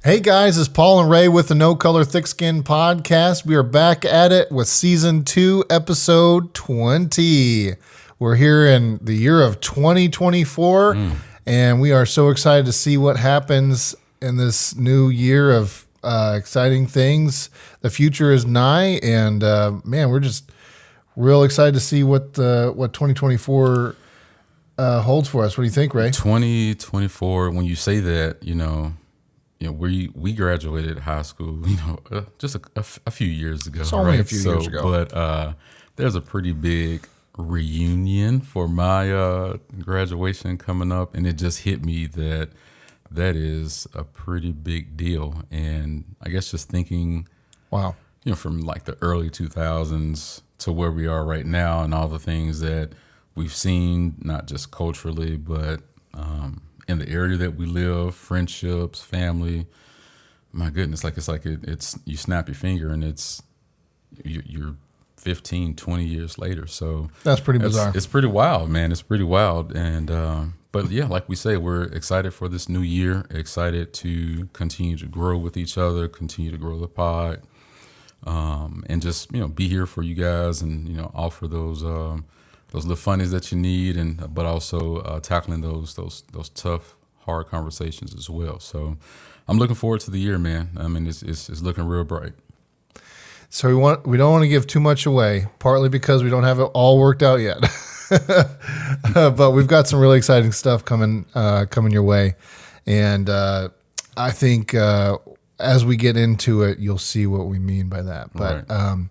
Hey guys, it's Paul and Ray with the No Color Thick Skin podcast. We are back at it with season 2, episode 20. We're here in the year of 2024, and we are so excited to see what happens in this new year of exciting things. The future is nigh, and man, we're just real excited to see what 2024 holds for us. What do you think, Ray? 2024. When you say that, we graduated high school, just a few years ago. It's only a few years ago. But there's a pretty big reunion for my graduation coming up, and it just hit me that is a pretty big deal. And I guess just thinking, wow, from like the early 2000s to where we are right now, and all the things that we've seen, not just culturally, but in the area that we live, friendships, family. My goodness, it's you snap your finger and you're 15, 20 years later. So that's pretty bizarre. It's pretty wild, man. It's pretty wild. And but yeah, like we say, we're excited for this new year. Excited to continue to grow with each other, continue to grow the pod, and just be here for you guys, and offer those little funnies that you need, but also tackling those tough, hard conversations as well. So I'm looking forward to the year, man. I mean, it's looking real bright. So we don't want to give too much away, partly because we don't have it all worked out yet. But we've got some really exciting stuff coming your way, and I think as we get into it, you'll see what we mean by that. But right.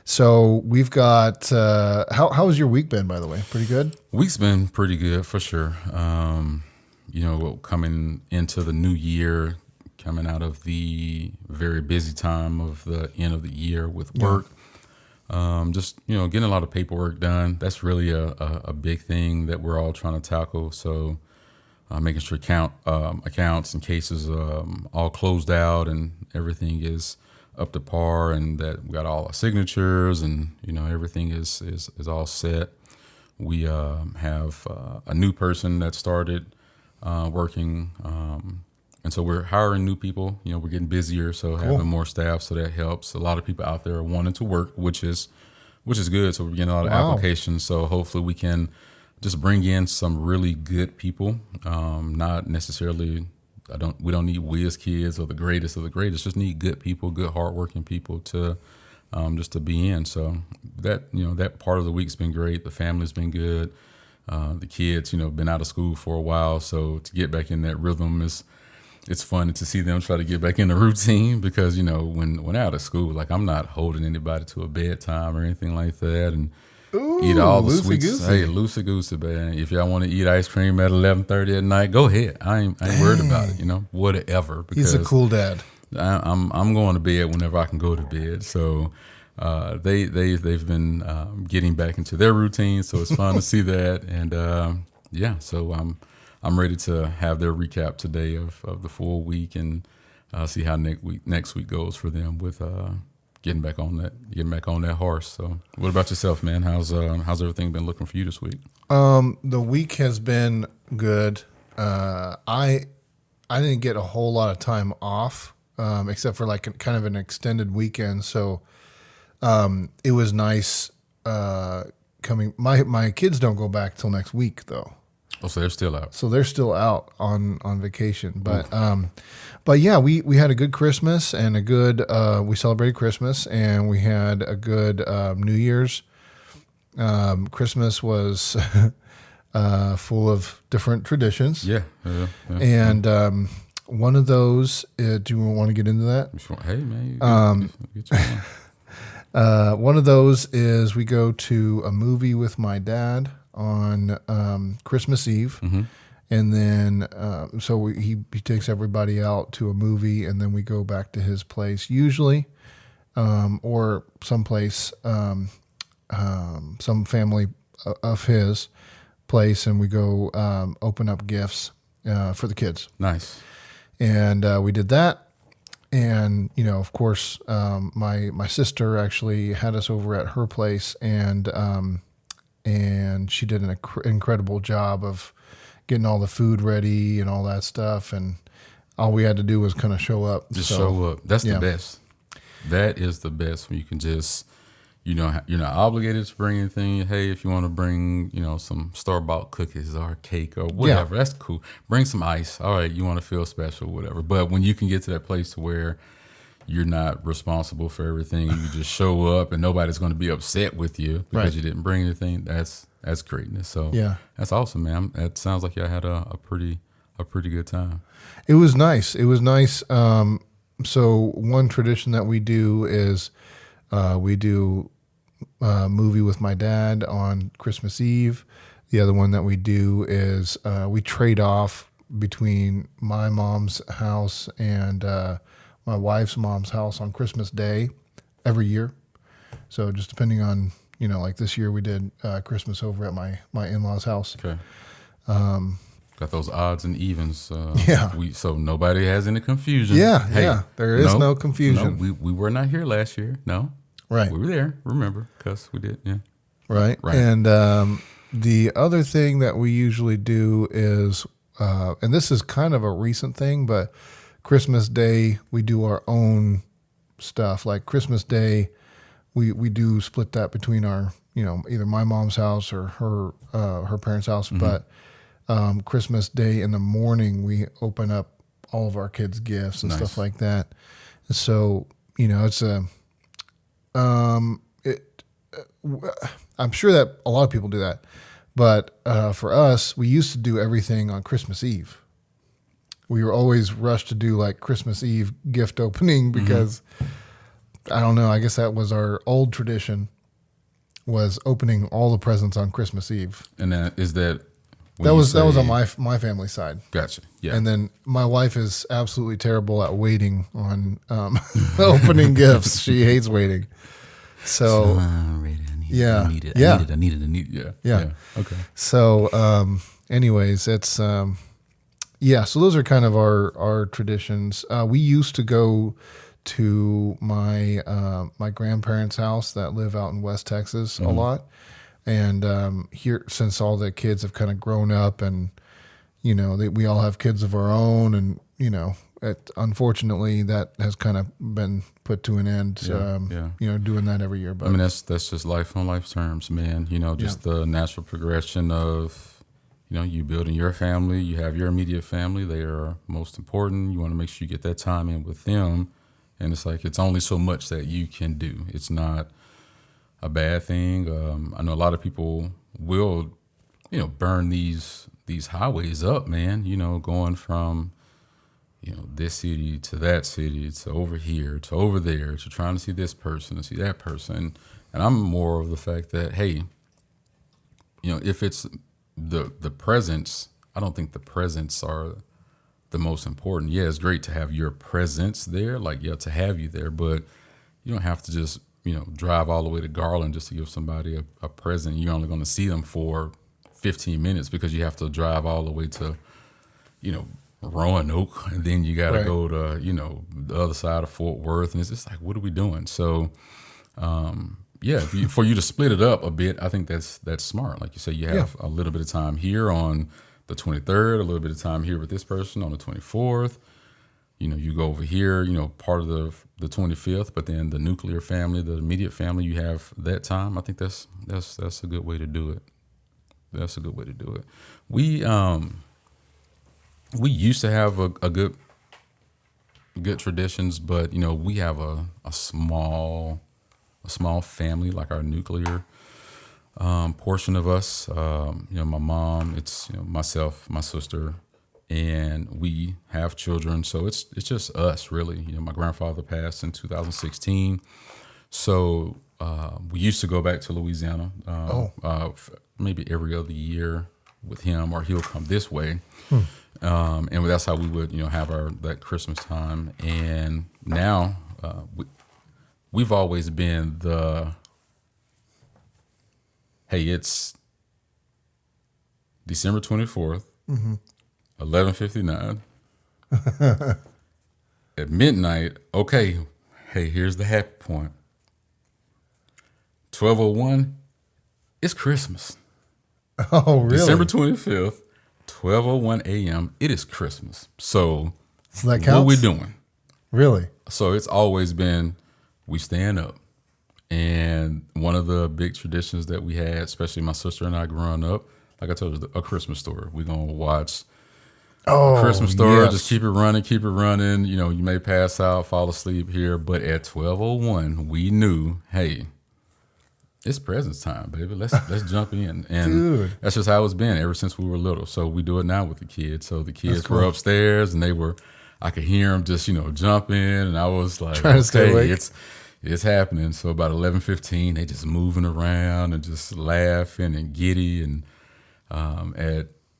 So we've got, how has your week been, by the way? Pretty good? Week's been pretty good for sure. Coming into the new year, coming out of the very busy time of the end of the year with work, just, getting a lot of paperwork done. That's really a big thing that we're all trying to tackle. So making sure accounts and cases all closed out and everything is up to par, and that we got all our signatures, and everything is all set. We have a new person that started working, and so we're hiring new people. We're getting busier, so having more staff, so that helps. A lot of people out there are wanting to work, which is good. So we're getting a lot of applications. So hopefully we can just bring in some really good people, not necessarily. We don't need whiz kids or the greatest of the greatest. Just need good people, good hardworking people to just to be in. So that that part of the week's been great. The family's been good. The kids been out of school for a while, so to get back in that rhythm it's fun to see them try to get back in the routine, because when out of school, like, I'm not holding anybody to a bedtime or anything like that, and eat all the sweets. Hey, loosey goosey, man. If y'all want to eat ice cream at 11:30 at night, go ahead. I ain't worried about it. Whatever. He's a cool dad. I'm going to bed whenever I can go to bed. So they've been getting back into their routine. So it's fun to see that. And so I'm ready to have their recap today of the full week, and see how next week goes for them with getting back on that horse. So what about yourself, man? How's everything been looking for you this week? The week has been good. I didn't get a whole lot of time off, except for like kind of an extended weekend. So it was nice coming. My kids don't go back till next week though. Oh, so they're still out. So they're still out on vacation. But yeah, we had a good Christmas and a good, we celebrated Christmas, and we had a good New Year's. Christmas was full of different traditions. Yeah. And one of those, do you want to get into that? Hey, man. One of those is we go to a movie with my dad on Christmas Eve. Mm-hmm. And then, so he takes everybody out to a movie, and then we go back to his place usually, or someplace, some family of his place, and we go open up gifts for the kids. Nice. And we did that. And, of course, my sister actually had us over at her place, and she did an incredible job of getting all the food ready and all that stuff. And all we had to do was kind of show up. Just show up. That's the best. That is the best when you can just, you're not obligated to bring anything. Hey, if you want to bring, some store-bought cookies or cake or whatever, that's cool. Bring some ice. All right, you want to feel special, whatever. But when you can get to that place where you're not responsible for everything, you just show up and nobody's going to be upset with you because you didn't bring anything, that's greatness. So that's awesome, man. That sounds like y'all had a pretty good time. It was nice. So one tradition that we do is we do a movie with my dad on Christmas Eve. The other one that we do is we trade off between my mom's house and my wife's mom's house on Christmas Day every year. So just depending on, like this year we did Christmas over at my in-laws' house. Okay. Got those odds and evens. So nobody has any confusion. There is no confusion. No, we were not here last year. No. Right. We were there, remember, because we did, yeah. Right. And the other thing that we usually do is, and this is kind of a recent thing, but Christmas Day, we do our own stuff. Like Christmas Day, we do split that between our, either my mom's house or her parents' house. Mm-hmm. But Christmas Day in the morning, we open up all of our kids' gifts and stuff like that. And so, it's I'm sure that a lot of people do that, but for us, we used to do everything on Christmas Eve. We were always rushed to do like Christmas Eve gift opening because I don't know. I guess that was our old tradition, was opening all the presents on Christmas Eve. And that that was on my family side. Gotcha. Yeah. And then my wife is absolutely terrible at waiting on opening gifts. She hates waiting. So I need it. Yeah. Okay. So anyways, it's so those are kind of our traditions. We used to go to my grandparents' house that live out in West Texas a lot. And here, since all the kids have kind of grown up and, we all have kids of our own and, unfortunately that has kind of been put to an end, doing that every year. But I mean, that's just life on life's terms, man. Just the natural progression of, you building your family, you have your immediate family. They are most important. You want to make sure you get that time in with them. And it's like, it's only so much that you can do. It's not a bad thing. I know a lot of people will, burn these highways up, man, going from, this city to that city to over here to over there to trying to see this person and see that person. And I'm more of the fact that, hey, if it's the presence, I don't think the presents are the most important. Yeah, it's great to have your presence there, to have you there, but you don't have to just drive all the way to Garland just to give somebody a present. You're only going to see them for 15 minutes because you have to drive all the way to, Roanoke, and then you got to go to, the other side of Fort Worth. And it's just like, what are we doing? So, for you to split it up a bit, I think that's smart. Like you say, you have a little bit of time here on the 23rd, a little bit of time here with this person on the 24th. You go over here, part of the 25th, but then the nuclear family, the immediate family, you have that time. I think that's a good way to do it. That's a good way to do it. We used to have a good traditions, but we have a small family, like our nuclear portion of us. My mom, it's myself, my sister, and we have children, so it's just us, really. My grandfather passed in 2016, so we used to go back to Louisiana maybe every other year with him, or he'll come this way, and that's how we would have that Christmas time. And now we've always been it's December 24th. 11:59 at midnight. Okay, hey, here's the happy point. 12:01, it's Christmas. Oh, really? December 25th, 12:01 a.m. It is Christmas. So So that counts? What we doing? Really? So it's always been, we stand up. And one of the big traditions that we had, especially my sister and I growing up, like I told you, a Christmas story. We're going to watch a Christmas story, just keep it running. You know, you may pass out, fall asleep here. But at 12:01, we knew, hey, it's presents time, baby. Let's jump in. And that's just how it's been ever since we were little. So we do it now with the kids. So the kids were upstairs and I could hear them just, jumping. And I was like, trying to stay awake. It's happening. So about 11:15, they just moving around and just laughing and giddy. And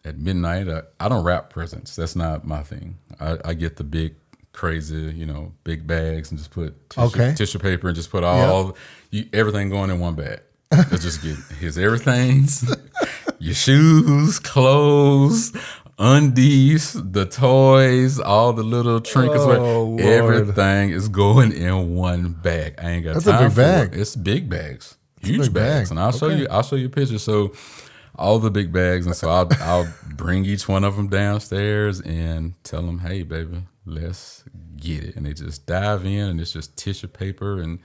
at midnight, I don't wrap presents. That's not my thing. I get the big, crazy, big bags and just put tissue paper and just put everything going in one bag. Let's just get his everything, your shoes, clothes, undies, the toys, all the little trinkets. Everything is going in one bag. I ain't got time for it. That's a big bag. It's big bags, huge bags, and I'll show you pictures. So all the big bags, and so I'll bring each one of them downstairs and tell them, hey, baby, let's get it. And they just dive in, and it's just tissue paper and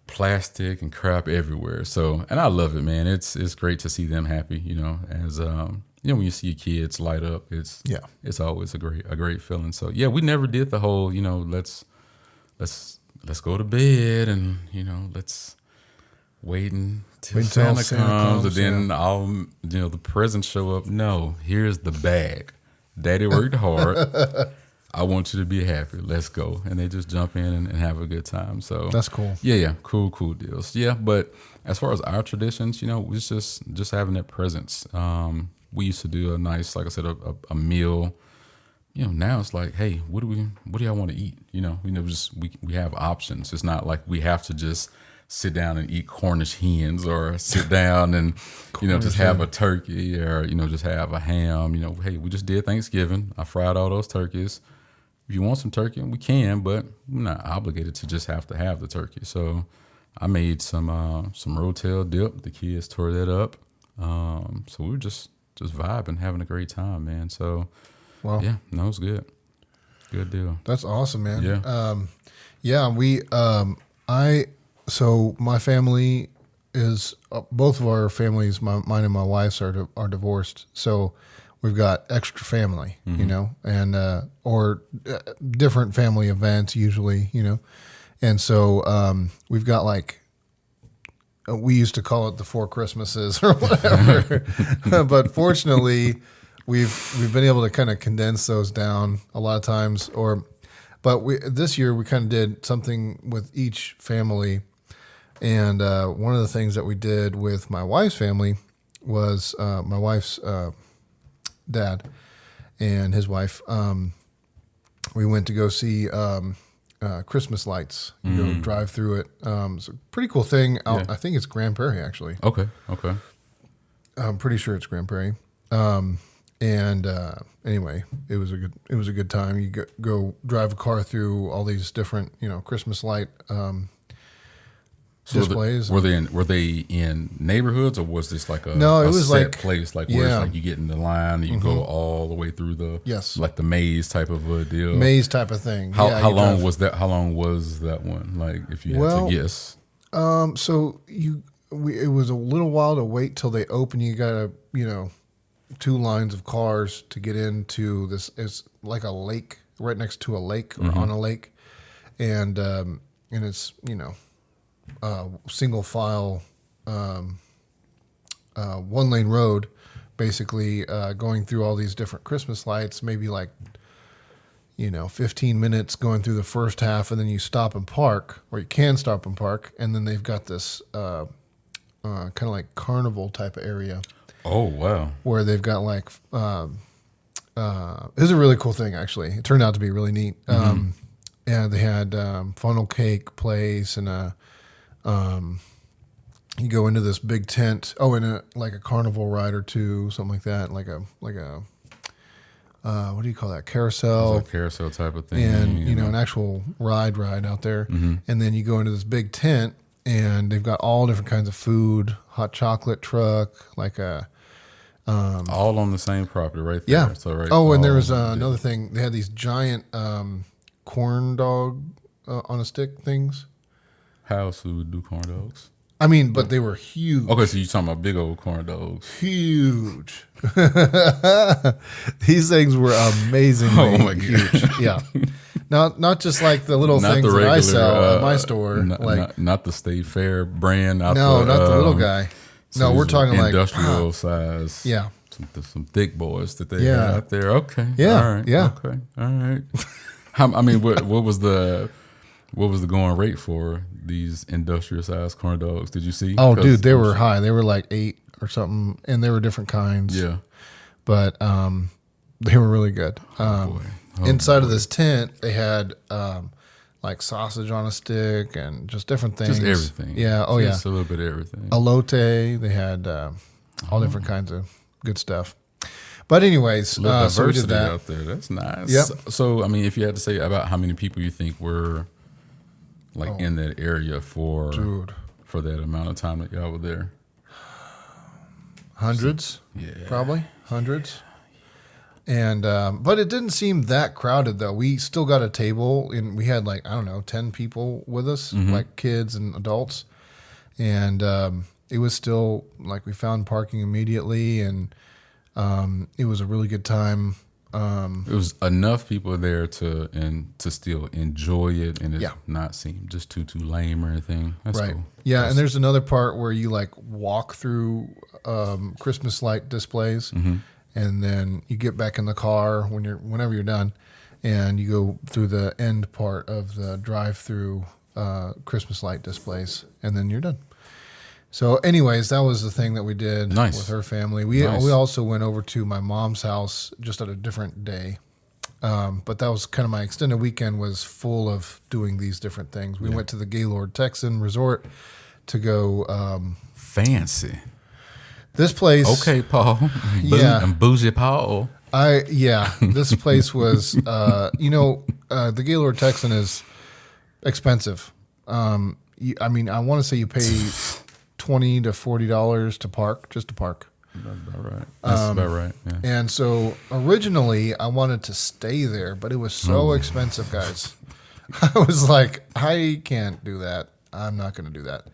plastic and crap everywhere. So, and I love it, man. It's great to see them happy, as when you see your kids light up, it's always a great feeling. So yeah, we never did the whole, let's go to bed and, let's wait until Santa comes and then the presents show up. No, here's the bag. Daddy worked hard. I want you to be happy. Let's go. And they just jump in and have a good time. So that's cool. Yeah. Cool deals. Yeah. But as far as our traditions, it's just having that presence. We used to do a nice, like I said, a meal. Now it's like, hey, what do y'all want to eat? We have options. It's not like we have to just sit down and eat Cornish hens or sit down and, just have a turkey or, just have a ham. Hey, we just did Thanksgiving. I fried all those turkeys. If you want some turkey, we can, but we're not obligated to just have to have the turkey. So I made some rotel dip. The kids tore that up. So we were just vibing, having a great time, man. So, it was good. Good deal. That's awesome, man. So my family is, both of our families, mine and my wife's are divorced. So we've got extra family, and or different family events usually, and so we've got like, we used to call it the 4 Christmases or whatever, but fortunately we've been able to kind of condense those down a lot of times. But this year we kind of did something with each family, and one of the things that we did with my wife's family was my wife's dad and his wife. We went to go see Christmas lights. You go drive through it. It's a pretty cool thing. I think it's Grand Prairie, actually. Okay. I'm pretty sure it's Grand Prairie. Anyway, it was a good time. You go drive a car through all these different, Christmas light displays. Were they in neighborhoods, or was this like a was set like place, like where it's like you get in the line and you go all the way through like the maze type of a deal? Maze type of thing. How long was that? How long was that one? Like, if you had to guess. So it was a little while to wait till they open. You got to 2 lines of cars to get into this. It's like a lake right next to a lake or on a lake, and it's single file, 1-lane road, basically going through all these different Christmas lights. Maybe like 15 minutes going through the first half, and then you stop and park, or you can stop and park, and then they've got this kind of like carnival type of area. Oh, wow. Where they've got like, it was a really cool thing, actually. It turned out to be really neat. And they had funnel cake place, and you go into this big tent. Oh, and like a carnival ride or two, something like that. Like a what do you call that? Carousel. It's a carousel type of thing. And, an actual ride out there. Mm-hmm. And then you go into this big tent, and they've got all different kinds of food, hot chocolate truck, like a All on the same property right there. Yeah. So, right. Oh, and there all was on- another thing. They had these giant corn dog on a stick things. How else would we do corn dogs? I mean, but they were huge. Okay, so you're talking about big old corn dogs. Huge. These things were amazingly Oh, my God. huge. Yeah. Not just like the little Not things the that I regular, sell at my store. Not the State Fair brand. Not no, the, not the little guy. so No, we're these talking like industrial size. Yeah. Some thick boys that they Yeah. had out there. Okay. Yeah, All right. yeah. Okay. All right. I mean, what was the going rate for these industrial sized corn dogs? Did you see? Oh, dude, they were high. They were like 8 or something, and they were different kinds. Yeah. But they were really good. Boy. Oh, Inside of this tent, they had like sausage on a stick and just different things. Just everything. Yeah. Oh, Just yeah. a little bit of everything. Elote. They had all different kinds of good stuff. But anyways, A little so we did diversity that. out there. That's nice. Yep. So, I mean, if you had to say about how many people you think were like in that area for that amount of time that y'all were there, Hundreds. Yeah. Probably hundreds. And but it didn't seem that crowded though. We still got a table, and we had like 10 people with us, like kids and adults, and it was still like we found parking immediately, and it was a really good time. it was enough people there to still enjoy it and it not seem just too lame or anything. That's Right. cool. Yeah, and there's another part where you like walk through Christmas light displays, and then you get back in the car whenever you're done, and you go through the end part of the drive-through Christmas light displays, and then you're done. So, anyways, that was the thing that we did with her family. We also went over to my mom's house just at a different day. But that was kind of my extended weekend was full of doing these different things. We went to the Gaylord Texan Resort to go. Fancy. This place. Okay, Paul. Yeah. And bougie Paul. This place was, the Gaylord Texan is expensive. I want to say you pay $20 to $40 to park, just to park. That's about right. That's about right. Yeah. And so originally I wanted to stay there, but it was so expensive, guys. I was like, I can't do that. I'm not going to do that.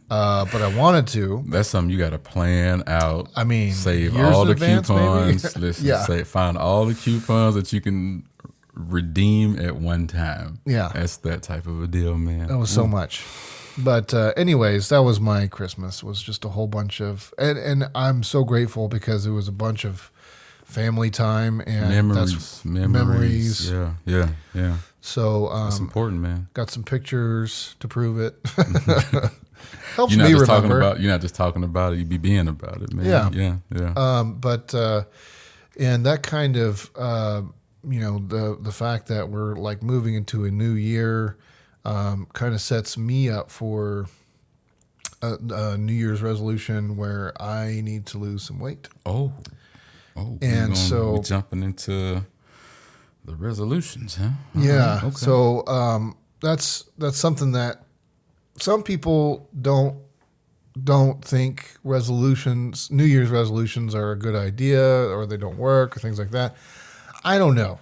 But I wanted to. That's something you got to plan out. I mean, save years all in the advance, coupons. maybe? Listen, find all the coupons that you can redeem at one time. Yeah. That's that type of a deal, man. That was so much. But anyways, that was my Christmas, was just a whole bunch of, and I'm so grateful because it was a bunch of family time and memories. Yeah. So That's important, man. got some pictures to prove it. Helps You're not me just remember. you're not just talking about it, you be being about it, man. Yeah. But and that kind of the fact that we're like moving into a new year kind of sets me up for a New Year's resolution where I need to lose some weight. Oh, and so we're jumping into the resolutions, huh? Yeah. Okay. So that's something that some people don't think New Year's resolutions are a good idea, or they don't work, or things like that. I don't know.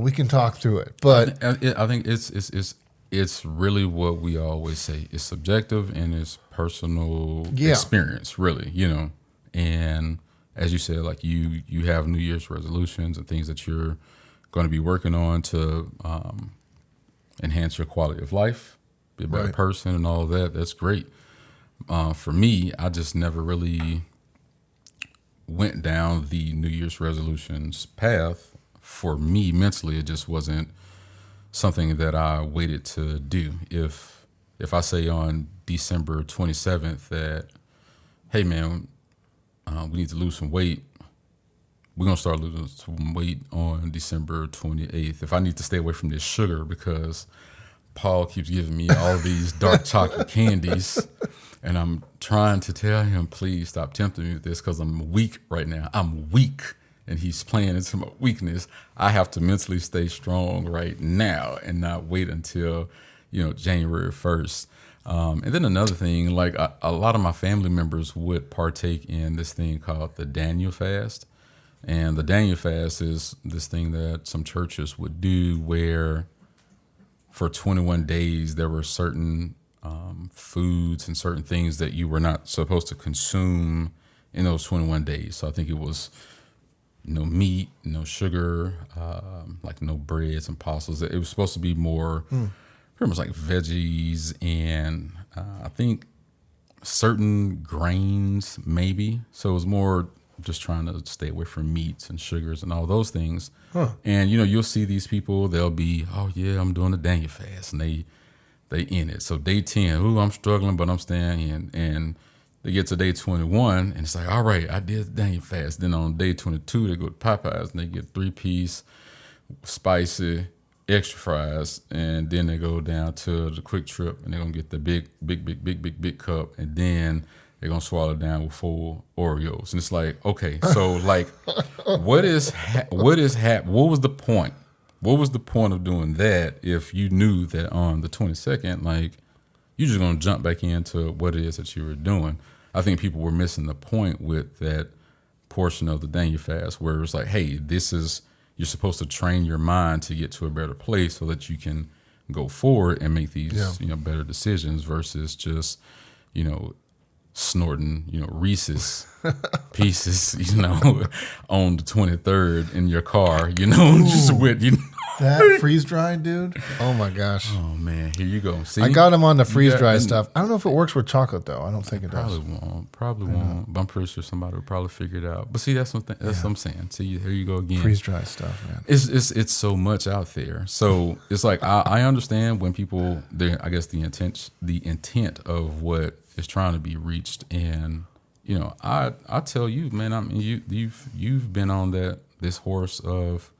We can talk through it, but I think it's really what we always say. It's subjective and it's personal experience, really. And as you said, like you have New Year's resolutions and things that you're going to be working on to enhance your quality of life, be a better person, and all of that. That's great. For me, I just never really went down the New Year's resolutions path. For me, mentally, it just wasn't something that I waited to do. If I say on December 27th that, hey man, we need to lose some weight, we're gonna start losing some weight on December 28th. If I need to stay away from this sugar because Paul keeps giving me all these dark chocolate candies, and I'm trying to tell him, please stop tempting me with this because I'm weak right now. I'm weak. And he's playing into my weakness. I have to mentally stay strong right now and not wait until, January 1st. And then another thing, like a lot of my family members would partake in this thing called the Daniel fast. And the Daniel fast is this thing that some churches would do where for 21 days there were certain foods and certain things that you were not supposed to consume in those 21 days. So I think it was no meat, no sugar, like no breads and pastas. It was supposed to be more pretty much like veggies and I think certain grains maybe. So it was more just trying to stay away from meats and sugars and all those things. And, you'll see these people, they'll be, oh yeah, I'm doing the Daniel fast. And they in it. So day 10, I'm struggling, but I'm staying in. And they get to day 21 and it's like, all right, I did the Daniel fast. Then on day 22, they go to Popeyes and they get 3-piece, spicy, extra fries. And then they go down to the Quick Trip and they're going to get the big cup. And then they're going to swallow it down with 4 Oreos. And it's like, okay, so like, what was the point? What was the point of doing that if you knew that on the 22nd, like, you're just going to jump back into what it is that you were doing? I think people were missing the point with that portion of the Daniel fast where it was like, hey, you're supposed to train your mind to get to a better place so that you can go forward and make these, better decisions versus just, snorting, Reese's pieces, on the 23rd in your car, just with, That freeze dried, dude. Oh my gosh. Oh man, here you go. See, I got him on the freeze dried stuff. I don't know if it works with chocolate though. I don't think it does. Probably won't. But I'm pretty sure somebody would probably figure it out. But see, that's what I'm saying. See, here you go again. Freeze dried stuff, man. It's so much out there. So it's like I understand when people, I guess the intent of what is trying to be reached, and I tell you, man. I mean, you've been on this horse of.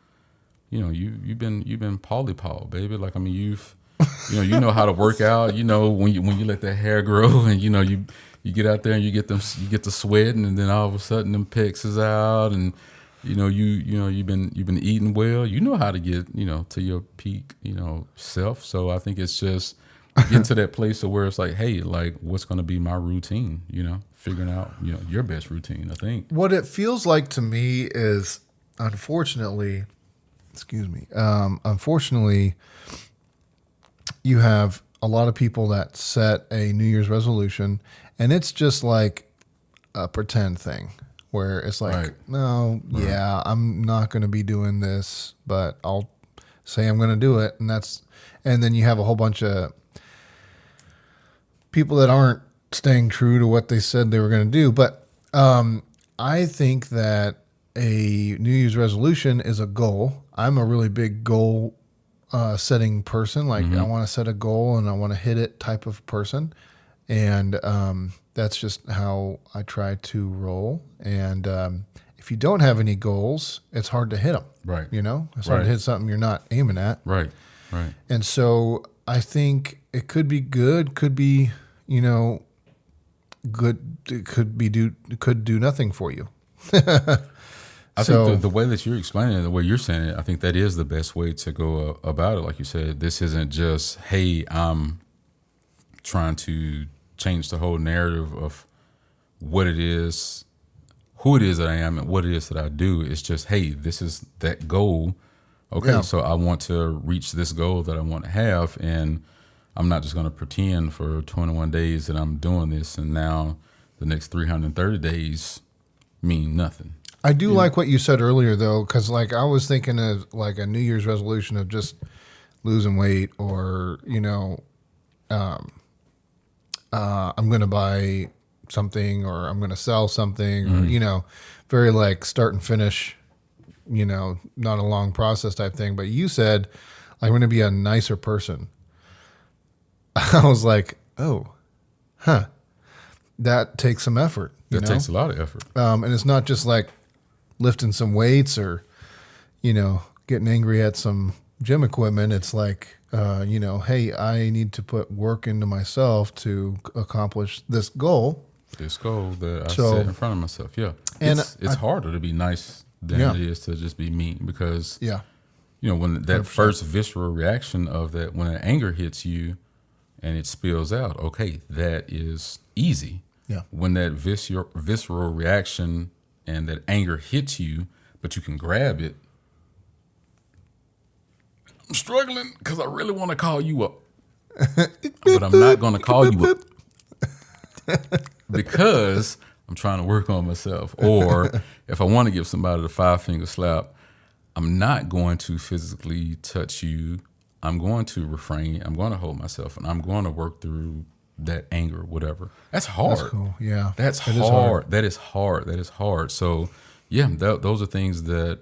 You've been Paul, baby. Like, I mean, you know how to work out. When you let that hair grow, and you get out there and you get the sweating, and then all of a sudden them pecs is out, and you've been eating well. You know how to get to your peak self. So I think it's just getting to that place of where it's like, hey, like, what's going to be my routine? Figuring out your best routine. I think what it feels like to me is, unfortunately. Unfortunately, you have a lot of people that set a New Year's resolution, and it's just like a pretend thing where it's like, right. No, right. Yeah, I'm not going to be doing this, but I'll say I'm going to do it. And then you have a whole bunch of people that aren't staying true to what they said they were going to do. But I think that a New Year's resolution is a goal. I'm a really big goal setting person. Like, I want to set a goal and I want to hit it type of person. And that's just how I try to roll. And if you don't have any goals, it's hard to hit them. Right. It's hard to hit something you're not aiming at. Right. And so I think it could be good, could be, good. It could do nothing for you. I think the way that you're explaining it, the way you're saying it, I think that is the best way to go about it. Like you said, this isn't just, hey, I'm trying to change the whole narrative of what it is, who it is that I am, and what it is that I do. It's just, hey, this is that goal. Okay, so I want to reach this goal that I want to have, and I'm not just going to pretend for 21 days that I'm doing this, and now the next 330 days mean nothing. I do like what you said earlier, though, because like I was thinking of like a New Year's resolution of just losing weight, or I'm going to buy something, or I'm going to sell something, or very like start and finish, not a long process type thing. But you said I'm going to be a nicer person. I was like, oh, that takes some effort. That takes a lot of effort, and it's not just like lifting some weights or, getting angry at some gym equipment. It's like, hey, I need to put work into myself to accomplish this goal. This goal that I set in front of myself. Yeah. And it's harder to be nice than it is to just be mean, because, when that 100%. First visceral reaction of that, when anger hits you, and it spills out, okay, that is easy. Yeah. When that visceral reaction and that anger hits you, but you can grab it. I'm struggling because I really want to call you up, but I'm not going to call you up because I'm trying to work on myself. Or if I want to give somebody the 5-finger slap, I'm not going to physically touch you. I'm going to refrain. I'm going to hold myself, and I'm going to work through that anger, whatever. That's hard. That's cool. Yeah. That's hard. That is hard. That is hard. So, yeah, those are things that,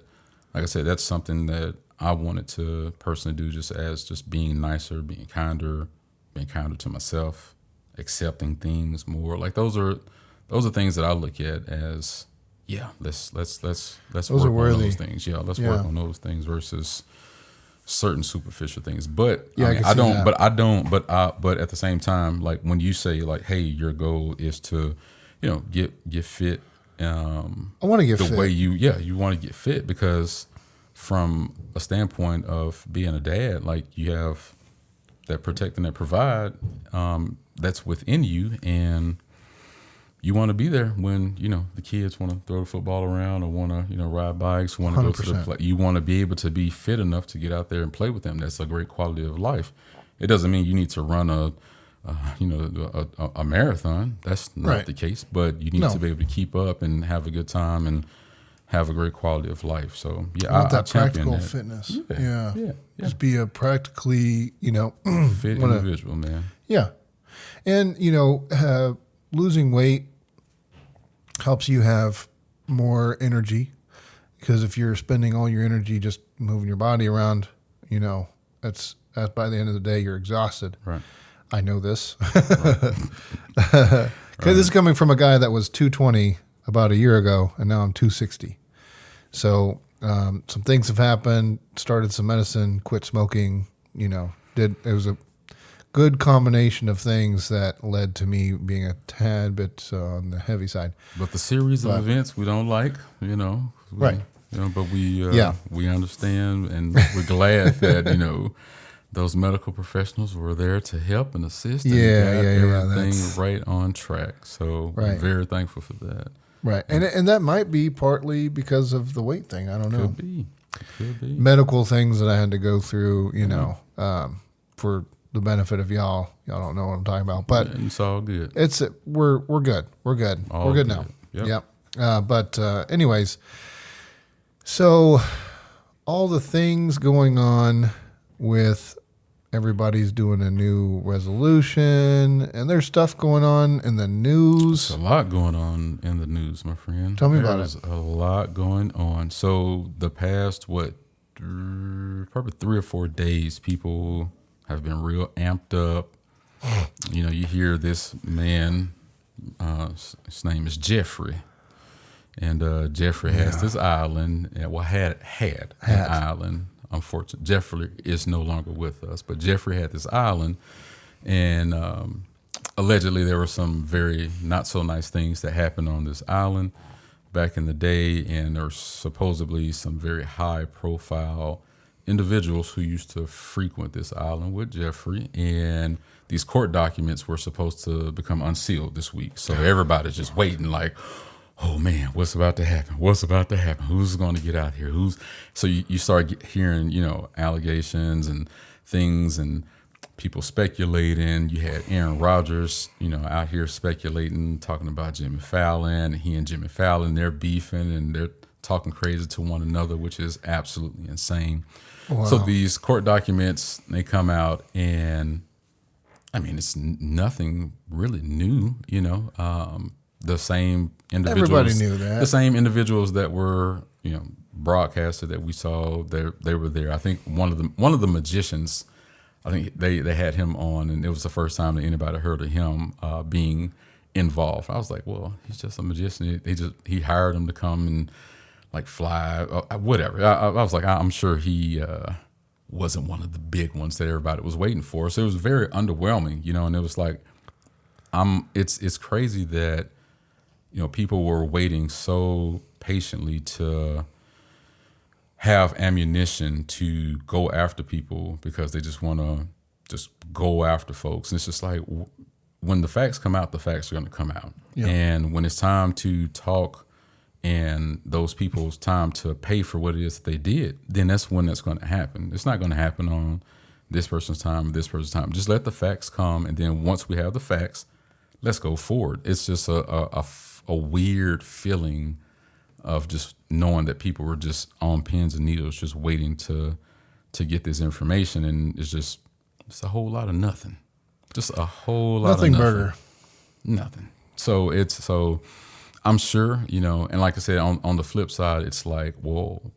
like I said, that's something that I wanted to personally do, just being nicer, being kinder to myself, accepting things more. Like those are things that I look at as, yeah, let's work on those things. Yeah, let's work on those things versus certain superficial things. But yeah, but at the same time, like when you say like, hey, your goal is to, get fit. I want to get fit. The way you want to get fit, because from a standpoint of being a dad, like you have that protect and that provide, that's within you, and you want to be there when the kids want to throw the football around or want to ride bikes, want to go to the play. You want to be able to be fit enough to get out there and play with them. That's a great quality of life. It doesn't mean you need to run a marathon. That's not the case, but you need to be able to keep up and have a good time and have a great quality of life. So I want that practical fitness. Yeah. Just be a practically, fit individual, man. Yeah. And, losing weight helps you have more energy, because if you're spending all your energy just moving your body around, that's by the end of the day, you're exhausted. Right. I know this. Because this is coming from a guy that was 220 about a year ago, and now I'm 260. So some things have happened, started some medicine, quit smoking, it was a good combination of things that led to me being a tad bit on the heavy side. But the series of events we don't like, right. But we understand, and we're glad that, those medical professionals were there to help and assist and everything right on track. So we're very thankful for that. Right. And that might be partly because of the weight thing. I don't know. Could be. Medical things that I had to go through, for the benefit of y'all. Y'all don't know what I'm talking about. But it's all good. We're good. We're good. We're good now. Yep. But anyways, so all the things going on with everybody's doing a new resolution, and there's stuff going on in the news. There's a lot going on in the news, my friend. Tell me about it. There's a lot going on. So the past, probably 3 or 4 days, people have been real amped up. You hear this man, his name is Jeffrey. And Jeffrey has this island, had an island. Unfortunately, Jeffrey is no longer with us, but Jeffrey had this island, and allegedly there were some very not so nice things that happened on this island back in the day, and there were supposedly some very high profile individuals who used to frequent this island with Jeffrey, and these court documents were supposed to become unsealed this week. So everybody's just waiting like, oh man, what's about to happen? What's about to happen? Who's going to get out here? So you start hearing, allegations and things and people speculating. You had Aaron Rodgers, out here speculating, talking about Jimmy Fallon. He and Jimmy Fallon, they're beefing and they're talking crazy to one another, which is absolutely insane. Wow. So these court documents, they come out, and I mean, it's nothing really new, the same individuals. Everybody knew that. The same individuals that were, broadcasted that we saw, they were there. I think one of the magicians, I think they had him on, and it was the first time that anybody heard of him being involved. I was like, well, he's just a magician. He hired him to come and like fly, whatever. I was like, I'm sure he wasn't one of the big ones that everybody was waiting for. So it was very underwhelming, and it was like, it's crazy that, people were waiting so patiently to have ammunition to go after people because they just want to, just go after folks. And it's just like when the facts come out, the facts are going to come out. Yeah. And when it's time to talk and those people's time to pay for what it is that they did, then that's when that's going to happen. It's not going to happen on this person's time, this person's time. Just let the facts come. And then once we have the facts, let's go forward. It's just a weird feeling of just knowing that people were just on pins and needles, just waiting to get this information. And it's a whole lot of nothing. Just a whole lot of nothing. Burger. Nothing. So I'm sure, and like I said, on the flip side, it's like, well,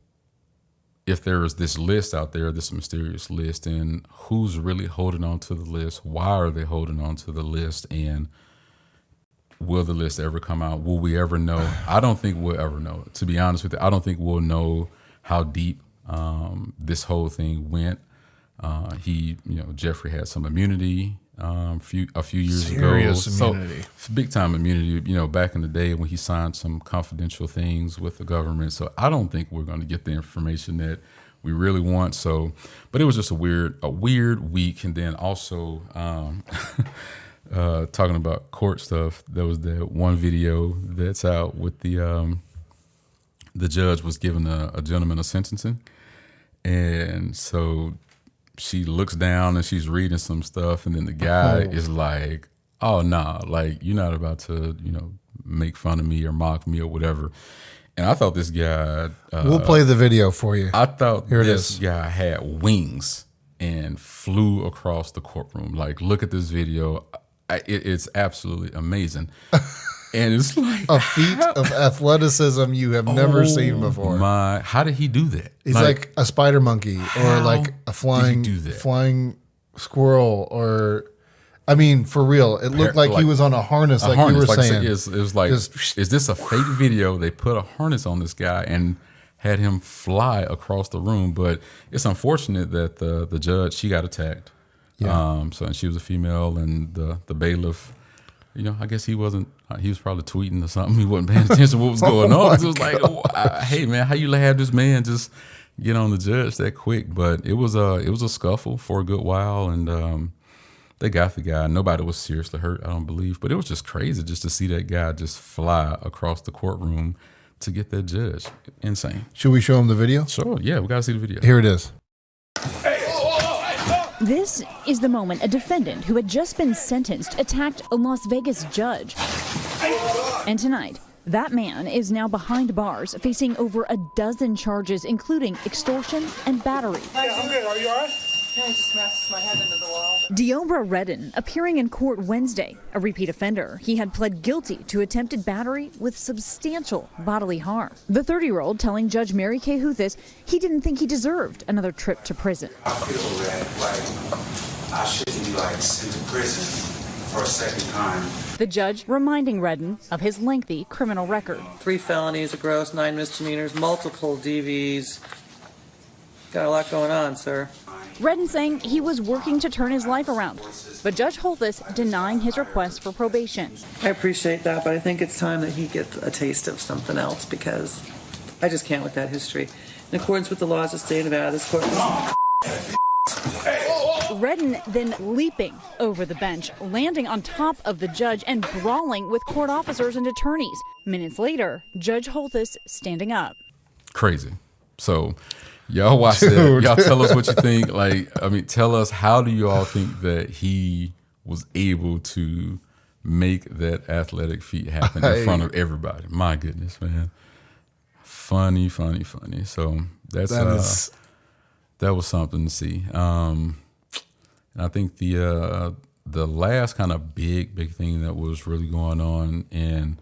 if there is this list out there, this mysterious list, and who's really holding on to the list? Why are they holding on to the list? And will the list ever come out? Will we ever know? I don't think we'll ever know. To be honest with you, I don't think we'll know how deep this whole thing went. Jeffrey had some immunity a few years Serious ago. Immunity. So big time immunity, back in the day when he signed some confidential things with the government. So I don't think we're going to get the information that we really want. So, but it was just a weird week. And then also talking about court stuff, there was that one video that's out with the judge was giving a gentleman a sentencing. And so she looks down and she's reading some stuff, and then the guy is like, oh, nah, like, you're not about to, make fun of me or mock me or whatever. And I thought this guy... we'll play the video for you. I thought this guy had wings and flew across the courtroom. Like, look at this video. It's absolutely amazing. And it's like a feat of athleticism you have never seen before. How did he do that? He's like a spider monkey or like a flying squirrel, or I mean, for real, it looked like he was on a harness, like you were saying. It was like, is this a fake video? They put a harness on this guy and had him fly across the room. But it's unfortunate that the judge, she got attacked. Yeah. And she was a female, and the bailiff, I guess he was probably tweeting or something. He wasn't paying attention to what was going on. It was like, hey man, how you have this man just get on the judge that quick? But it was a scuffle for a good while, and they got the guy. Nobody was seriously hurt, I don't believe. But it was just crazy just to see that guy just fly across the courtroom to get that judge. Insane. Should we show him the video? Sure. Yeah, we got to see the video. Here it is. This is the moment a defendant who had just been sentenced attacked a Las Vegas judge. And tonight, that man is now behind bars, facing over a dozen charges, including extortion and battery. Hey, I'm good. Are you all right? I just smashed my head into the wall. Deobra Redden appearing in court Wednesday, a repeat offender. He had pled guilty to attempted battery with substantial bodily harm. The 30-year-old telling Judge Mary Kay Huthis he didn't think he deserved another trip to prison. I feel that I shouldn't be sent to prison for a second time. The judge reminding Redden of his lengthy criminal record. 3 felonies, a gross, 9 misdemeanors, multiple DVs. Got a lot going on, sir. Redden saying he was working to turn his life around, but Judge Holthus denying his request for probation. I appreciate that, but I think it's time that he gets a taste of something else, because I just can't with that history. In accordance with the laws of the state of Nevada, this court... Redden then leaping over the bench, landing on top of the judge and brawling with court officers and attorneys. Minutes later, Judge Holthus standing up. Crazy. So... y'all watch that. Y'all tell us what you think. Tell us, how do you all think that he was able to make that athletic feat happen in front of everybody? My goodness, man. Funny. So that was something to see. And I think the last kind of big thing that was really going on, and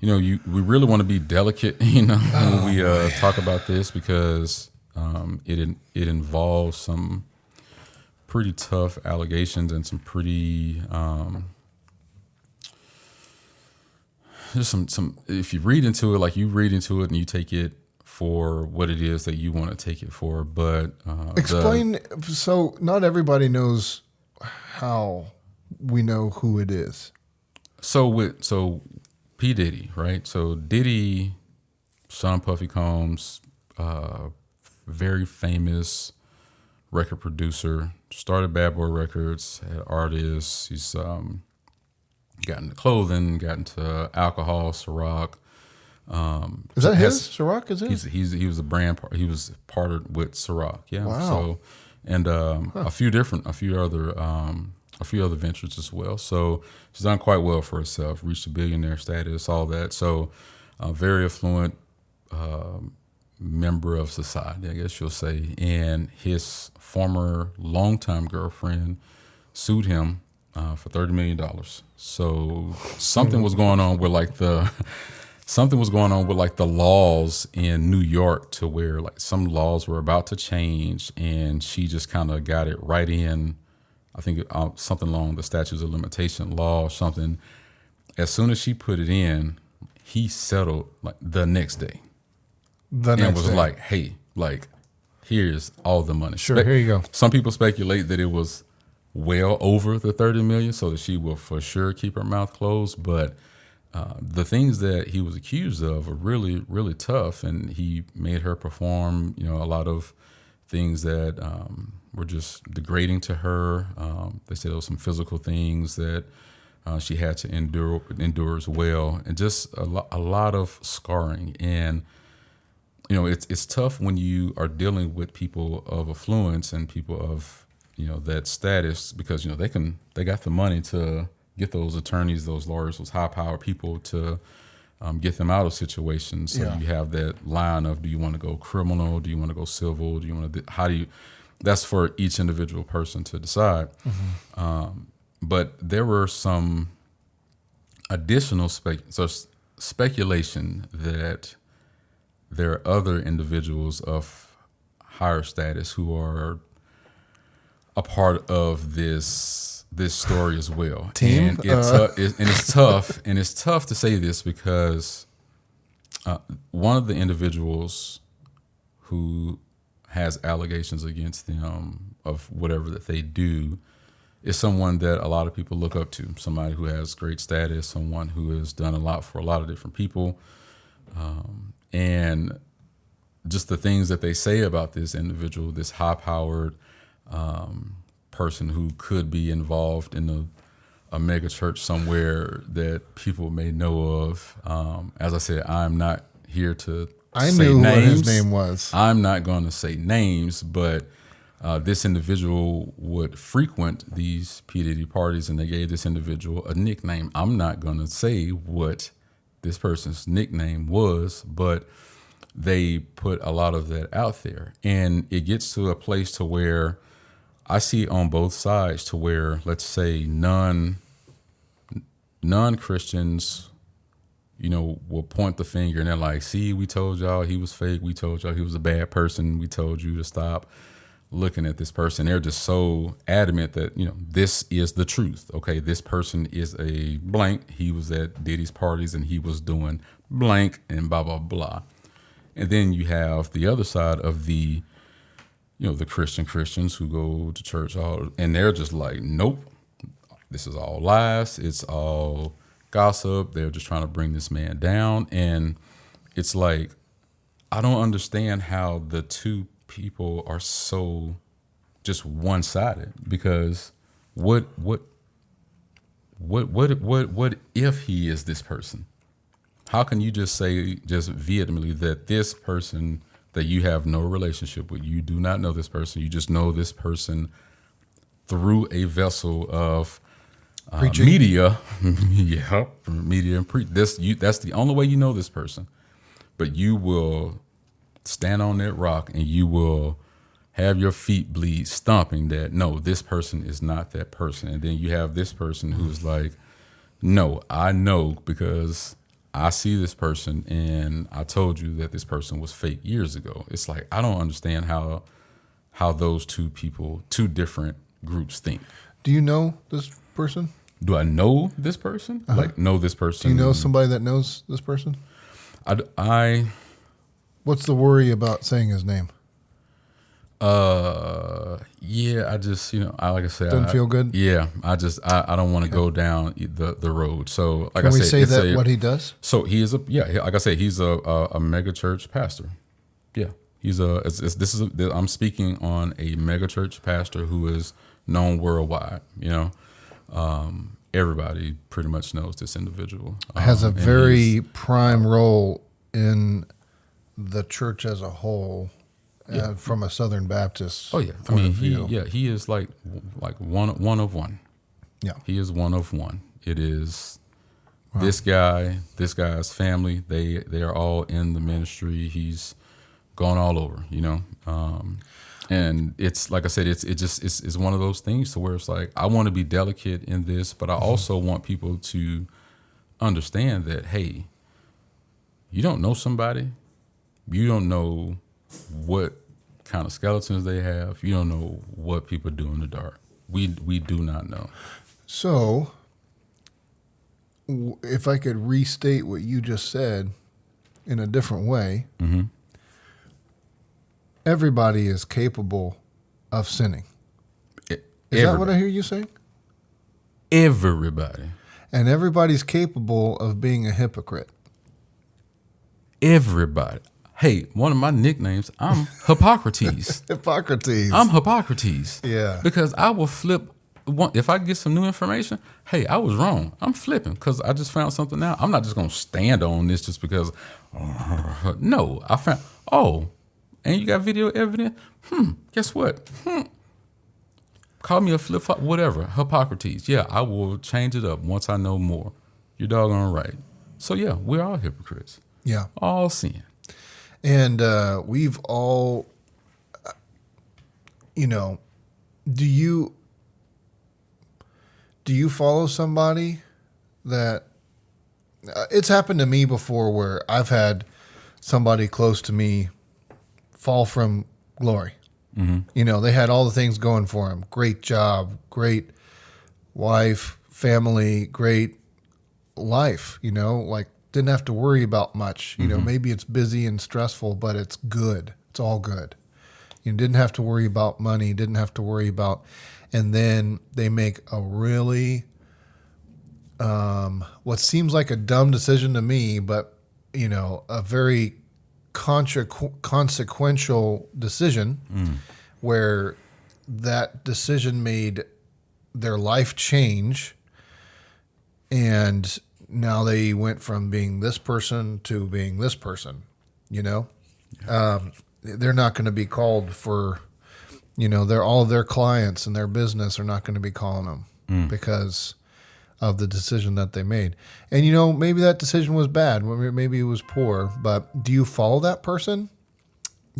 we really want to be delicate, when we talk about this, because it involves some pretty tough allegations and some pretty just some if you read into it, you read into it and you take it for what it is that you want to take it for. But explain. So not everybody knows how we know who it is. So P. Diddy, right? So Diddy, Sean Puffy Combs, very famous record producer. Started Bad Boy Records, had artists. He's got into clothing, got into alcohol, Ciroc. Is that his? Ciroc is his? He was a brand. He was partnered with Ciroc. Yeah. Wow. So, and a few other ventures as well. So she's done quite well for herself. Reached a billionaire status, all that. So, very affluent member of society, I guess you'll say. And his former longtime girlfriend sued him for $30 million. So something was going on with like the laws in New York, to where like some laws were about to change, and she just kind of got it right in. I think something along the statutes of limitation law or something. As soon as she put it in, he settled like the next day. And was like, hey, like, here's all the money. Sure, here you go. Some people speculate that it was well over the $30 million, so that she will for sure keep her mouth closed. But the things that he was accused of are really, really tough, and he made her perform, a lot of things that were just degrading to her. They said there was some physical things that she had to endure as well, and just a lot of scarring. And it's tough when you are dealing with people of affluence and people of that status, because they got the money to get those attorneys, those lawyers, those high-powered people to get them out of situations. So you have that line of, do you want to go criminal? Do you want to go civil? Do you want to? That's for each individual person to decide. Mm-hmm. But there were some additional speculation that there are other individuals of higher status who are a part of this story as well. Team? And it's tough. And it's tough to say this because one of the individuals who has allegations against them of whatever that they do is someone that a lot of people look up to, somebody who has great status, someone who has done a lot for a lot of different people. And just the things that they say about this individual, this high-powered person who could be involved in a mega church somewhere that people may know of. As I said, I'm not here to I say knew names. what his name was. I'm not going to say names, but this individual would frequent these P. Diddy parties, and they gave this individual a nickname. I'm not going to say what this person's nickname was, but they put a lot of that out there. And it gets to a place to where I see on both sides, to where, let's say, non-Christians, will point the finger and they're like, see, we told y'all he was fake. We told y'all he was a bad person. We told you to stop looking at this person. They're just so adamant that, this is the truth. Okay, this person is a blank. He was at Diddy's parties and he was doing blank and blah, blah, blah. And then you have the other side of the Christians who go to church, and they're just like, nope, this is all lies. It's all gossip. They're just trying to bring this man down. And it's like, I don't understand how the two people are so just one-sided, because what if he is this person? How can you just say just vehemently that this person that you have no relationship with, you do not know this person, you just know this person through a vessel of media, media and that's the only way you know this person. But you will stand on that rock and you will have your feet bleed stomping that, no, this person is not that person. And then you have this person who's like, no, I know because I see this person and I told you that this person was fake years ago. It's like, I don't understand how those two different groups think. Do you know this person? Do I know this person? Uh-huh. Like, know this person? Do you know somebody that knows this person? I What's the worry about saying his name? Yeah, I just, like I said, Doesn't feel good? Yeah, I don't want to go down the road. So, like Can we I said, say what he does? So he is like I said, he's a mega church pastor. Yeah, I'm speaking on a megachurch pastor who is known worldwide. Everybody pretty much knows this individual. Has a and very prime role in the church as a whole, from a Southern Baptist. Oh yeah, point of view. he is like one of one. Yeah, he is one of one. It is this guy's family. They are all in the ministry. He's gone all over, and it's like I said, it's one of those things to where it's like I want to be delicate in this, but I also want people to understand that, hey, you don't know somebody, you don't know what kind of skeletons they have, you don't know what people do in the dark. We do not know. So, if I could restate what you just said in a different way, everybody is capable of sinning. Is that what I hear you saying? Everybody. And everybody's capable of being a hypocrite. Everybody. Hey, one of my nicknames, I'm Hippocrates. Hippocrates. I'm Hippocrates. Yeah. Because I will flip. If I get some new information, hey, I was wrong. I'm flipping because I just found something out. I'm not just going to stand on this just because. No, I found, and you got video evidence? Guess what? Call me a flip-flop, whatever, Hippocrates. Yeah, I will change it up once I know more. You're doggone right. So, yeah, we're all hypocrites. Yeah. All sin. And we've all, do you follow somebody that, it's happened to me before where I've had somebody close to me fall from glory. They had all the things going for them. Great job, great wife, family, great life, didn't have to worry about much. Maybe it's busy and stressful, but it's good. It's all good. You didn't have to worry about money, didn't have to worry about, and then they make a really, what seems like a dumb decision to me, but, a very consequential decision where that decision made their life change, and now they went from being this person to being this person. They're not going to be called for, they're all of their clients and their business are not going to be calling them because of the decision that they made. And maybe that decision was bad, maybe it was poor, but do you follow that person?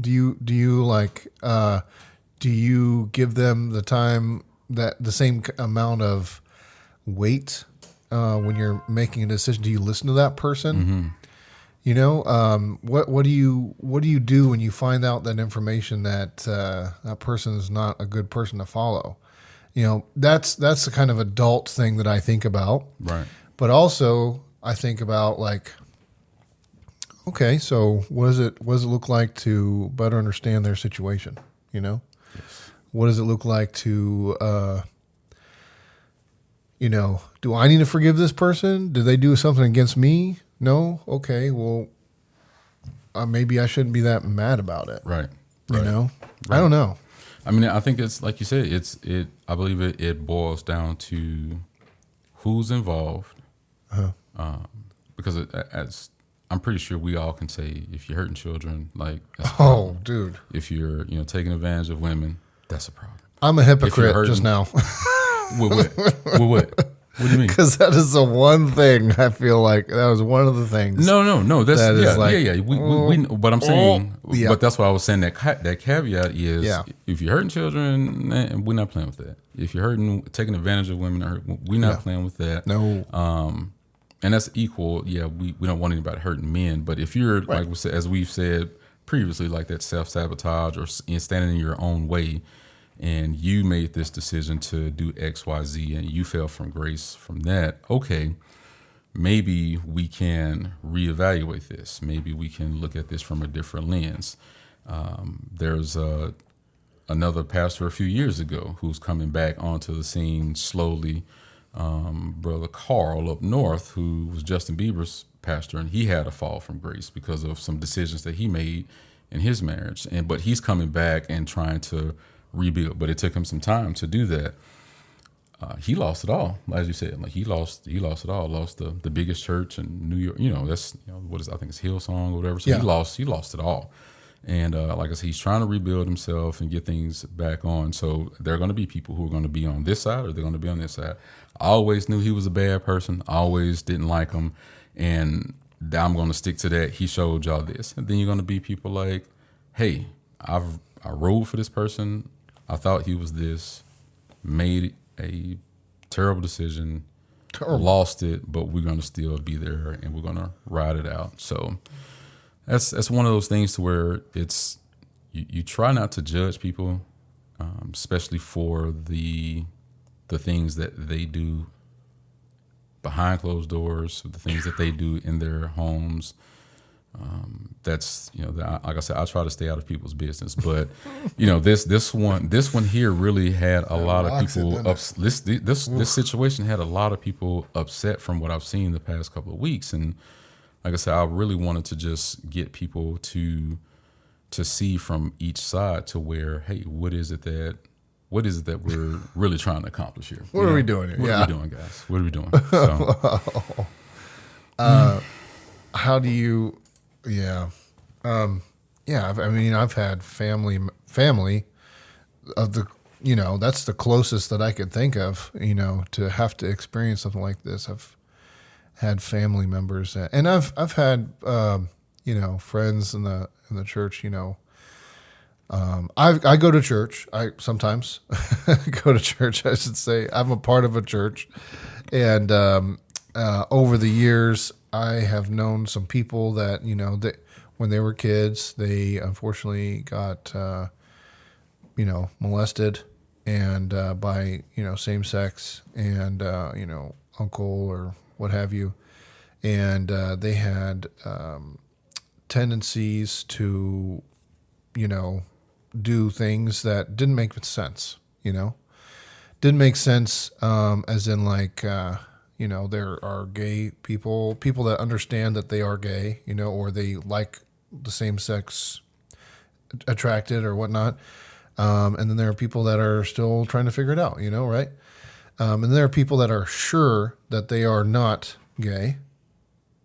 Do you give them the time, that the same amount of weight when you're making a decision? Do you listen to that person? What do you do when you find out that information that that person is not a good person to follow? That's the kind of adult thing that I think about. Right. But also I think about okay, so what does it look like to better understand their situation? Yes. What does it look like to, do I need to forgive this person? Did they do something against me? No? Okay, well, maybe I shouldn't be that mad about it. Right. Right. Right. I don't know. I mean, I think it's like you said. I believe it boils down to who's involved, because as I'm pretty sure we all can say, if you're hurting children, dude, if you're taking advantage of women, that's a problem. I'm a hypocrite just now. With what? What do you mean? Because that is the one thing I feel like that was one of the things. No. That's that We but I'm saying, yeah. But that's why I was saying that caveat is, if you're hurting children, we're not playing with that. If you're taking advantage of women, we're not playing with that. No. And that's equal. Yeah, we don't want anybody hurting men. But if you're like we said, as we've said previously, like that self-sabotage or standing in your own way, and you made this decision to do X, Y, Z, and you fell from grace from that, okay, maybe we can reevaluate this. Maybe we can look at this from a different lens. There's another pastor a few years ago who's coming back onto the scene slowly, Brother Carl up north, who was Justin Bieber's pastor, and he had a fall from grace because of some decisions that he made in his marriage, but he's coming back and trying to rebuild. But it took him some time to do that. He lost it all, as you said. Like he lost it all. Lost the biggest church in New York. That's what is, I think it's Hillsong or whatever. So he lost it all. And like I said, he's trying to rebuild himself and get things back on. So there are going to be people who are going to be on this side or they're going to be on this side. I always knew he was a bad person. I always didn't like him. And I'm going to stick to that. He showed y'all this. And then you're going to be people like, hey, I rode for this person. I thought he was this, made a terrible decision, lost it, but we're going to still be there and we're going to ride it out. So that's one of those things to where it's you try not to judge people, especially for the things that they do behind closed doors, the things that they do in their homes. That's like I said, I try to stay out of people's business, but this one here really had a lot of people. This situation had a lot of people upset from what I've seen the past couple of weeks, and like I said, I really wanted to just get people to see from each side to where, hey, what is it that we're really trying to accomplish here? What are we doing here? What are we doing, guys? What are we doing? So, how do you? Yeah. I mean, I've had family of the, that's the closest that I could think of, to have to experience something like this. I've had family members and I've had, friends in the church, I go to church. I sometimes go to church, I should say. I'm a part of a church. And, over the years, I have known some people that, that when they were kids, they unfortunately got, molested and by, same sex and, uncle or what have you. And they had tendencies to, do things that didn't make sense, Didn't make sense as in like... there are gay people that understand that they are gay, or they like the same sex attracted or whatnot. And then there are people that are still trying to figure it out, right? And there are people that are sure that they are not gay,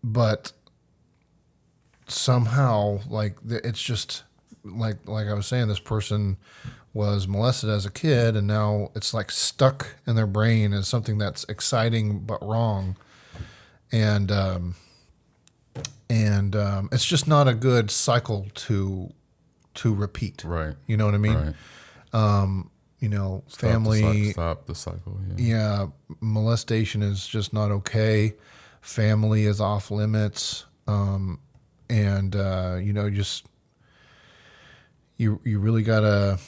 but somehow it's just like I was saying, this person was molested as a kid, and now it's like stuck in their brain as something that's exciting but wrong, and it's just not a good cycle to repeat. Right. You know what I mean? Right. Family. Stop the cycle. Yeah. Molestation is just not okay. Family is off limits. Just you really gotta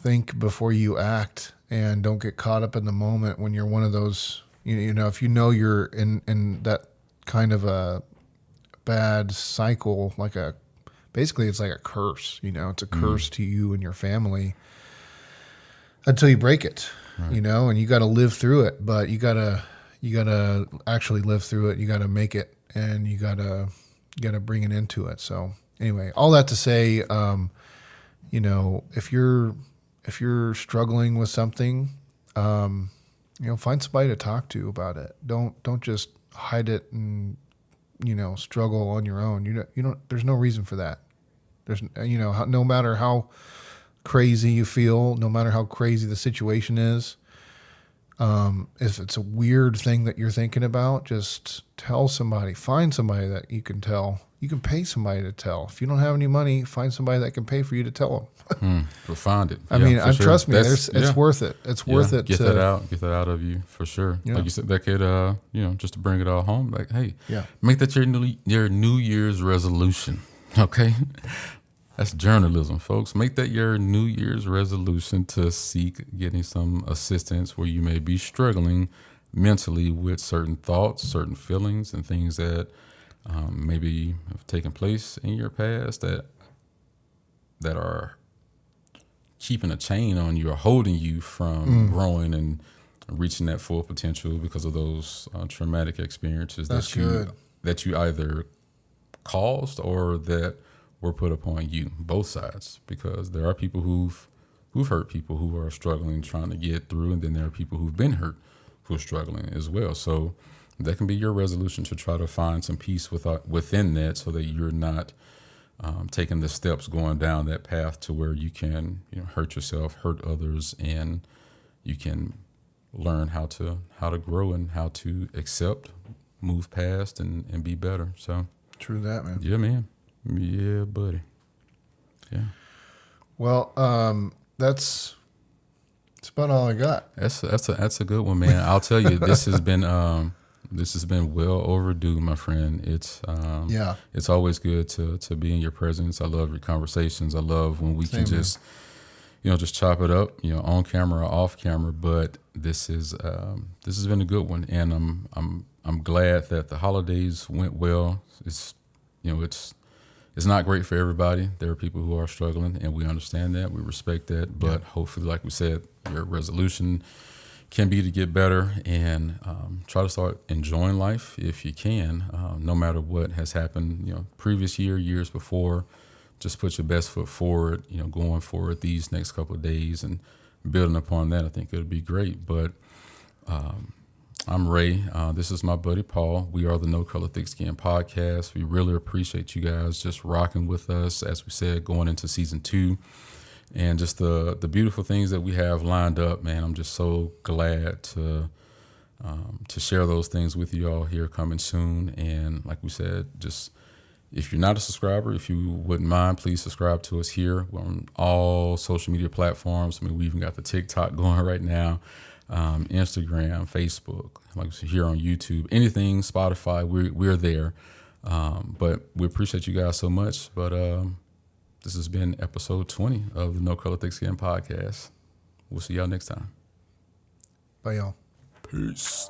think before you act, and don't get caught up in the moment when you're one of those, if you're in that kind of a bad cycle, basically it's like a curse, it's a curse to you and your family until you break it, right. And you got to live through it, but you got to actually live through it. You got to make it, and you got to bring it into it. So anyway, all that to say, if you're struggling with something, find somebody to talk to about it. Don't just hide it and, struggle on your own. You don't, there's no reason for that. There's, no matter how crazy you feel, no matter how crazy the situation is, if it's a weird thing that you're thinking about, just tell somebody, find somebody that you can tell. You can pay somebody to tell. If you don't have any money, find somebody that can pay for you to tell them. Find it. Trust me, it's worth it. It's worth it. Get that out of you for sure. Yeah. Like you said, that could, just to bring it all home. Like, hey, make that your New Year's resolution. Okay, that's journalism, folks. Make that your New Year's resolution to seek getting some assistance where you may be struggling mentally with certain thoughts, certain feelings, and things that maybe have taken place in your past that are keeping a chain on you or holding you from growing and reaching that full potential because of those traumatic experiences that you either caused or that were put upon you, both sides, because there are people who've hurt people who are struggling, trying to get through, and then there are people who've been hurt who are struggling as well. So that can be your resolution, to try to find some peace within that, so that you're not taking the steps going down that path to where you can, hurt yourself, hurt others, and you can learn how to grow and how to accept, move past, and be better. So True that, man. yeah, man. Yeah, buddy. Yeah. Well, that's about all I got. That's a good one, man. I'll tell you, this has been well overdue, my friend. It's always good to be in your presence. I love your conversations. I love when we can just chop it up, on camera or off camera. But this has been a good one, and I'm glad that the holidays went well. It's not great for everybody. There are people who are struggling, and we understand that. We respect that. But hopefully, like we said, your resolution can be to get better and try to start enjoying life if you can, no matter what has happened, previous years before. Just put your best foot forward, going forward these next couple of days and building upon that. I think it'll be great. But I'm Ray. This is my buddy Paul. We are the No Color Thick Skin podcast. We really appreciate you guys just rocking with us, as we said, going into season 2, and just the beautiful things that we have lined up. Man, I'm just so glad to share those things with you all here coming soon. And like we said, just if you're not a subscriber, if you wouldn't mind, please subscribe to us here. We're on all social media platforms. I mean, we even got the TikTok going right now. Instagram, Facebook, like I said, here on YouTube, anything, Spotify, we're there. But we appreciate you guys so much. But this has been episode 20 of the No Color Thick Skin podcast. We'll see y'all next time. Bye, y'all. Peace.